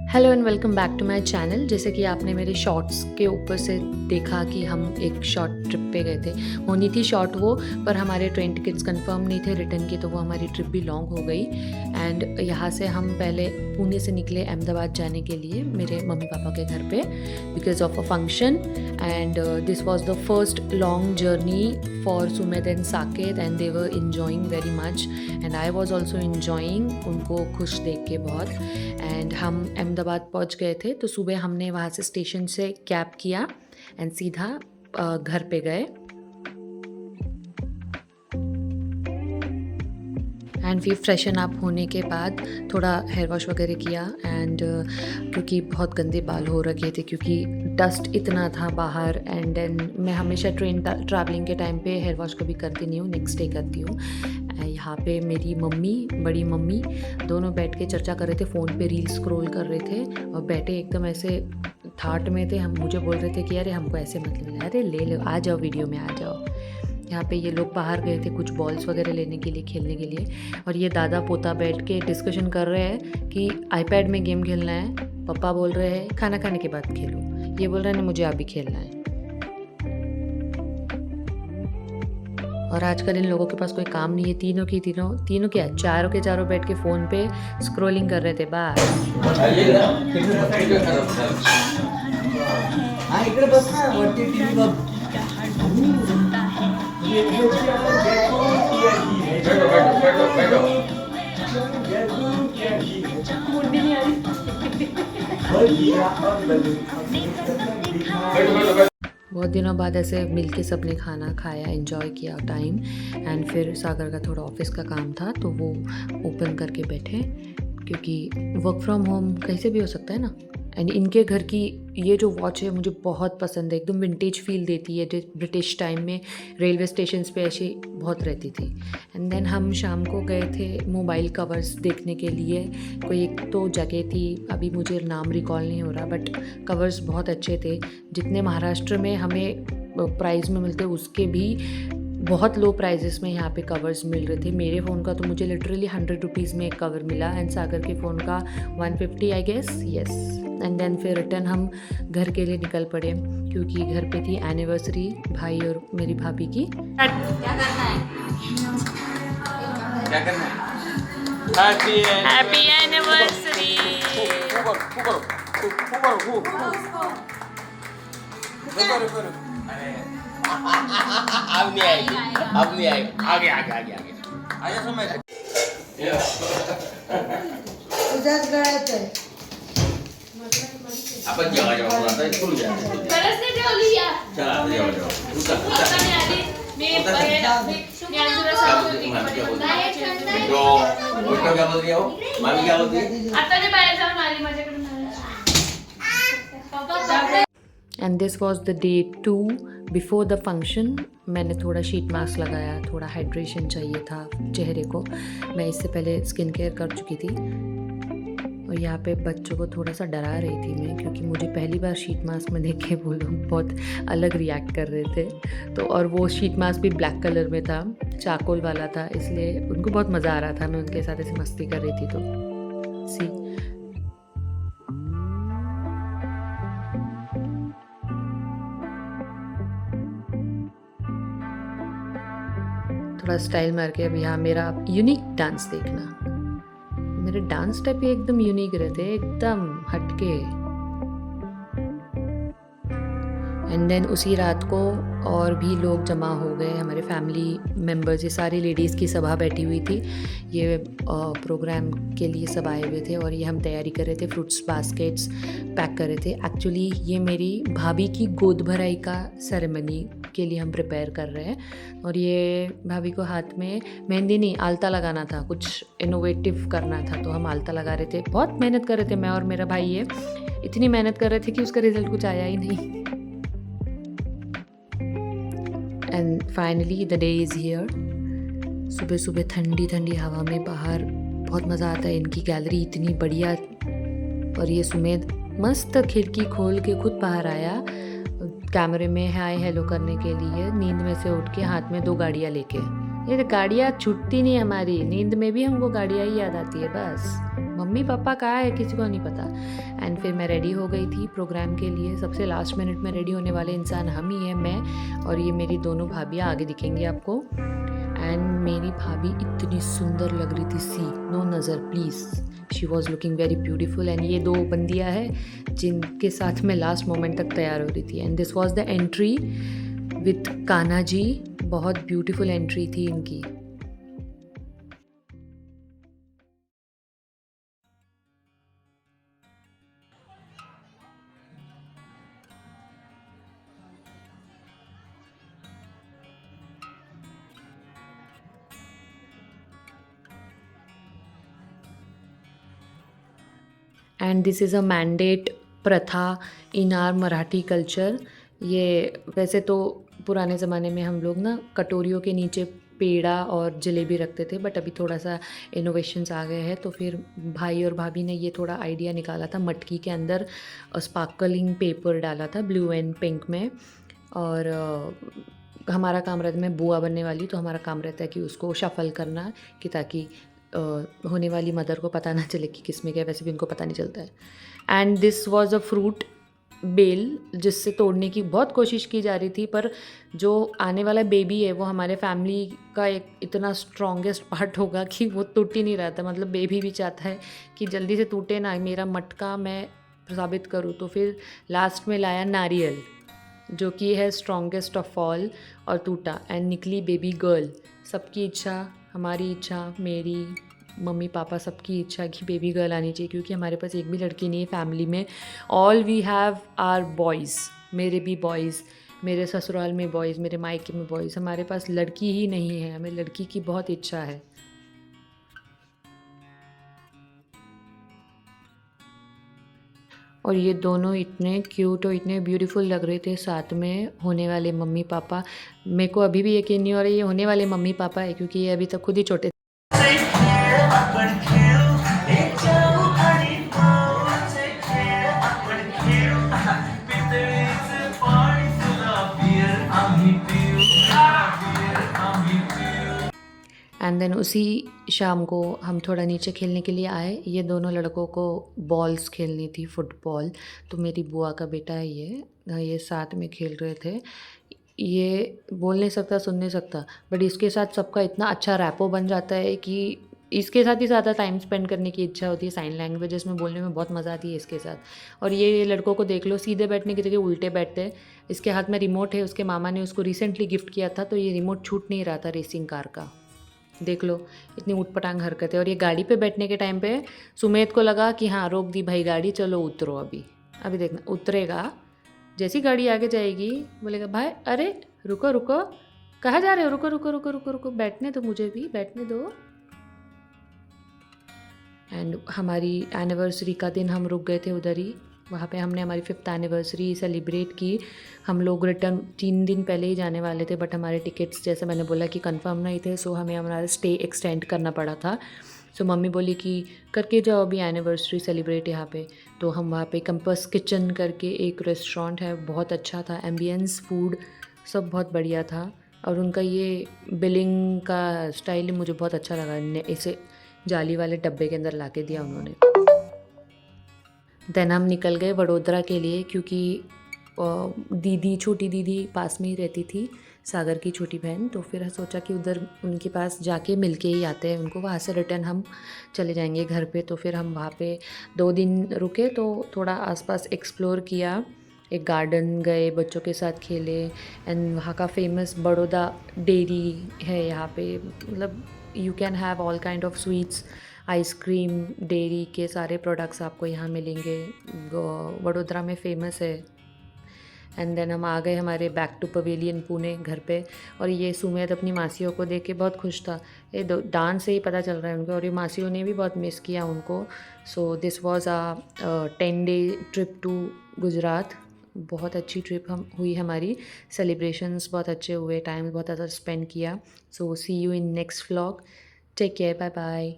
Hello and welcome back to my channel. जैसे कि आपने मेरे शॉर्ट्स के ऊपर से देखा कि हम एक शॉर्ट ट्रिप पे गए थे। होनी थी शॉर्ट वो, पर हमारे ट्रेन टिकट्स कंफर्म नहीं थे रिटर्न की, तो वो हमारी ट्रिप भी लॉन्ग हो गई। एंड यहाँ से हम पहले पुणे से निकले अहमदाबाद जाने के लिए मेरे मम्मी पापा के घर पे, because of a function. And this was the first long journey for Sumedh and Saket, and they were enjoying very much and I was also enjoying, उनको खुश देख के बहुत। एंड हम अहमदाबाद पहुंच गए थे, तो सुबह हमने वहाँ से स्टेशन से कैब किया एंड सीधा घर पे गए। एंड फिर फ्रेशन अप होने के बाद थोड़ा हेयर वॉश वगैरह किया। एंड क्योंकि बहुत गंदे बाल हो रखे थे, क्योंकि डस्ट इतना था बाहर। एंड देन मैं हमेशा ट्रेन ट्रैवलिंग के टाइम पे हेयर वॉश कभी करती नहीं हूँ, नेक्स्ट डे करती हूँ। यहाँ पे मेरी मम्मी, बड़ी मम्मी दोनों बैठ के चर्चा कर रहे थे, फ़ोन पे रील स्क्रॉल कर रहे थे और बैठे एकदम ऐसे थाट में थे। हम मुझे बोल रहे थे कि अरे हमको ऐसे मत लेना, अरे ले लो, आ जाओ वीडियो में आ जाओ। यहाँ पे ये लोग बाहर गए थे कुछ बॉल्स वगैरह लेने के लिए, खेलने के लिए, और ये दादा पोता बैठ के डिस्कशन कर रहे हैं कि आईपैड में गेम खेलना है। पापा बोल रहे हैं खाना खाने के बाद खेलो, ये बोल रहे हैं मुझे अभी खेलना है। और आजकल इन लोगों के पास कोई काम नहीं है, तीनों क्या चारों के चारों बैठ के फ़ोन पे स्क्रॉलिंग कर रहे थे बस। बहुत दिनों बाद ऐसे मिलके सबने खाना खाया, एंजॉय किया टाइम। एंड फिर सागर का थोड़ा ऑफिस का काम था, तो वो ओपन करके बैठे, क्योंकि वर्क फ्रॉम होम कैसे भी हो सकता है ना। एंड इनके घर की ये जो वॉच है मुझे बहुत पसंद है, एकदम विंटेज फील देती है, जो ब्रिटिश टाइम में रेलवे स्टेशन पे ऐसी बहुत रहती थी। एंड देन हम शाम को गए थे मोबाइल कवर्स देखने के लिए। कोई एक तो जगह थी, अभी मुझे नाम रिकॉल नहीं हो रहा, बट कवर्स बहुत अच्छे थे, जितने महाराष्ट्र में हमें प्राइस में मिलते उसके भी बहुत लो प्राइजेस में यहाँ पे कवर्स मिल रहे थे। मेरे फ़ोन का तो मुझे लिटरली 100 रुपीज़ में एक कवर मिला, एंड सागर के फ़ोन का 150 I guess, yes. And then फिर रिटर्न हम घर के लिए निकल पड़े, क्योंकि घर पे थी एनिवर्सरी भाई और मेरी भाभी की। क्या करना है? Happy anniversary. अब नहीं आएगी। आगे आजा समझ। तुझ्याच गळ्यात आहे. आपण जेव्हा बोलता सुरू द्या. खरंच नाही ठेवली या. चला आता जेव्हा. आता मी आली. मी अंजुला सांगत होती की जो मोठं काय बोलते हो? मामी काय बोलते? आता ते बाहेर जाऊन आली माझ्याकडून आली. And this was the day 2 before the function. मैंने थोड़ा शीट मास्क लगाया, थोड़ा हाइड्रेशन चाहिए था चेहरे को। मैं इससे पहले स्किन केयर कर चुकी थी, और यहाँ पे बच्चों को थोड़ा सा डरा रही थी मैं, क्योंकि मुझे पहली बार शीट मास्क में देख के वो लोग बहुत अलग रिएक्ट कर रहे थे। तो और वो शीट मास्क भी ब्लैक कलर में था, चारकोल वाला था, इसलिए उनको बहुत मज़ा आ रहा था। मैं उनके साथ ऐसे मस्ती कर रही थी। तो सी थोड़ा स्टाइल मार के। अब यहाँ मेरा यूनिक डांस देखना, मेरे डांस स्टेप ही एकदम यूनिक रहते, एकदम हटके। एंड देन उसी रात को और भी लोग जमा हो गए, हमारे फैमिली मेम्बर्स, ये सारी लेडीज़ की सभा बैठी हुई थी। ये प्रोग्राम के लिए सब आए हुए थे, और ये हम तैयारी कर रहे थे, फ्रूट्स बास्केट्स पैक कर रहे थे। एक्चुअली ये मेरी भाभी की गोद भराई का सेरेमनी के लिए हम प्रिपेयर कर रहे हैं। और ये भाभी को हाथ में मेहंदी नहीं, आलता लगाना था, कुछ इनोवेटिव करना था, तो हम आलता लगा रहे थे। बहुत मेहनत कर रहे थे, मैं और मेरा भाई। ये इतनी मेहनत कर रहे थे कि उसका रिजल्ट कुछ आया ही नहीं। And finally the day is here. सुबह सुबह ठंडी ठंडी हवा में बाहर बहुत मज़ा आता है। इनकी गैलरी इतनी बढ़िया, और ये सुमेद मस्त खिड़की खोल के खुद बाहर आया कैमरे में हाय हेलो करने के लिए, नींद में से उठ के हाथ में 2 गाड़ियाँ लेके। ये गाड़ियाँ छूटती नहीं हमारी, नींद में भी हमको गाड़ियाँ ही याद आती है बस। मम्मी पापा कहाँ है किसी को नहीं पता। एंड फिर मैं रेडी हो गई थी प्रोग्राम के लिए। सबसे लास्ट मिनट में रेडी होने वाले इंसान हम ही हैं, मैं और ये मेरी दोनों भाभियाँ आगे दिखेंगी आपको। एंड मेरी भाभी इतनी सुंदर लग रही थी, सी नो नज़र please, she was looking very beautiful. And ये 2 बंदियाँ हैं जिनके साथ मैं लास्ट मोमेंट तक तैयार हो रही थी। And this was the entry with Kanha ji, बहुत ब्यूटीफुल एंट्री थी इनकी। And this is a mandate pratha in are Marathi culture. ये वैसे तो पुराने ज़माने में हम लोग ना कटोरियों के नीचे पेड़ा और जलेबी रखते थे, बट अभी थोड़ा सा इनोवेशंस आ गए हैं, तो फिर भाई और भाभी ने ये थोड़ा आइडिया निकाला था, मटकी के अंदर स्पार्कलिंग पेपर डाला था ब्लू एंड पिंक में। और हमारा काम रहता है, मैं बुआ बनने वाली, तो हमारा काम रहता है कि उसको शफल करना, कि ताकि होने वाली मदर को पता ना चले कि किस में क्या, वैसे भी उनको पता नहीं चलता है। And this was a fruit bel, जिससे तोड़ने की बहुत कोशिश की जा रही थी, पर जो आने वाला बेबी है वो हमारे फैमिली का एक इतना स्ट्रॉन्गेस्ट पार्ट होगा कि वो टूट ही नहीं रहा था। मतलब बेबी भी चाहता है कि जल्दी से टूटे ना, मेरा मटका मैं साबित करूँ। तो फिर लास्ट में लाया नारियल, जो कि है स्ट्रॉन्गेस्ट ऑफ ऑल, और टूटा एंड निकली बेबी गर्ल। सबकी इच्छा, हमारी इच्छा, मेरी मम्मी पापा सबकी इच्छा कि बेबी गर्ल आनी चाहिए, क्योंकि हमारे पास एक भी लड़की नहीं है फैमिली में। All we have are boys, मेरे भी बॉयज़, मेरे ससुराल में बॉयज़, मेरे मायके में बॉयज़। हमारे पास लड़की ही नहीं है, हमें लड़की की बहुत इच्छा है। और ये दोनों इतने क्यूट और इतने ब्यूटीफुल लग रहे थे साथ में, होने वाले मम्मी पापा। मेरे को अभी भी यकीन नहीं हो रहा ये होने वाले मम्मी पापा है, क्योंकि ये अभी तक खुद ही छोटे। एंड देन उसी शाम को हम थोड़ा नीचे खेलने के लिए आए। ये दोनों लड़कों को बॉल्स खेलनी थी, फुटबॉल। तो मेरी बुआ का बेटा है ये साथ में खेल रहे थे। ये बोल नहीं सकता, सुन नहीं सकता, बट इसके साथ सबका इतना अच्छा रैपो बन जाता है कि इसके साथ ही ज़्यादा टाइम स्पेंड करने की इच्छा होती है। साइन लैंग्वेजेस में बोलने में बहुत मज़ा आती है इसके साथ। और ये लड़कों को देख लो, सीधे बैठने की जगह उल्टे बैठते हैं। इसके हाथ में रिमोट है, उसके मामा ने उसको रिसेंटली गिफ्ट किया था, तो ये रिमोट छूट नहीं रहा था रेसिंग कार का। देख लो, इतनी ऊटपटांग हरकत है। और ये गाड़ी पे बैठने के टाइम पे सुमेध को लगा कि हाँ रोक दी भाई गाड़ी, चलो उतरो। अभी देखना, उतरेगा, जैसी गाड़ी आगे जाएगी बोलेगा भाई अरे रुको रुको, कहाँ जा रहे हो, रुको रुको रुको रुको रुको, बैठने दो, मुझे भी बैठने दो। एंड हमारी एनिवर्सरी का दिन हम रुक गए थे उधर ही, वहाँ पे हमने हमारी 5th एनिवर्सरी सेलिब्रेट की। हम लोग रिटर्न 3 दिन पहले ही जाने वाले थे, बट हमारे टिकट्स जैसे मैंने बोला कि कंफर्म नहीं थे, सो हमें हमारा स्टे एक्सटेंड करना पड़ा था। सो मम्मी बोली कि करके जाओ अभी एनिवर्सरी सेलिब्रेट यहाँ पे। तो हम वहाँ पे कंपस किचन करके एक रेस्टोरेंट है, बहुत अच्छा था, एम्बियंस, फूड सब बहुत बढ़िया था। और उनका ये बिलिंग का स्टाइल मुझे बहुत अच्छा लगा, इसे जाली वाले डब्बे के अंदर ला के दिया उन्होंने। देन हम निकल गए वडोदरा के लिए, क्योंकि दीदी, छोटी दीदी पास में ही रहती थी, सागर की छोटी बहन। तो फिर सोचा कि उधर उनके पास जाके मिल के ही आते हैं उनको, वहाँ से रिटर्न हम चले जाएंगे घर पे। तो फिर हम वहाँ पे 2 दिन रुके, तो थोड़ा आसपास एक्सप्लोर किया, एक गार्डन गए, बच्चों के साथ खेले। एंड वहाँ का फेमस बड़ौदा डेयरी है यहाँ पे, मतलब you can have all kind of sweets, ice cream, dairy के सारे प्रोडक्ट्स आपको यहाँ मिलेंगे, वडोदरा में फ़ेमस है। एंड देन हम आ गए हमारे बैक टू पवेलियन पुणे घर पे। और ये सुमेध अपनी मासियों को देख के बहुत खुश था, ये डांस से ही पता चल रहा है उनको, और ये मासियों ने भी बहुत मिस किया उनको। So this was a 10 day trip to Gujarat. बहुत अच्छी ट्रिप हुई हमारी, सेलिब्रेशंस बहुत अच्छे हुए, टाइम बहुत ज़्यादा स्पेंड किया। So see you in next vlog, take care, bye bye.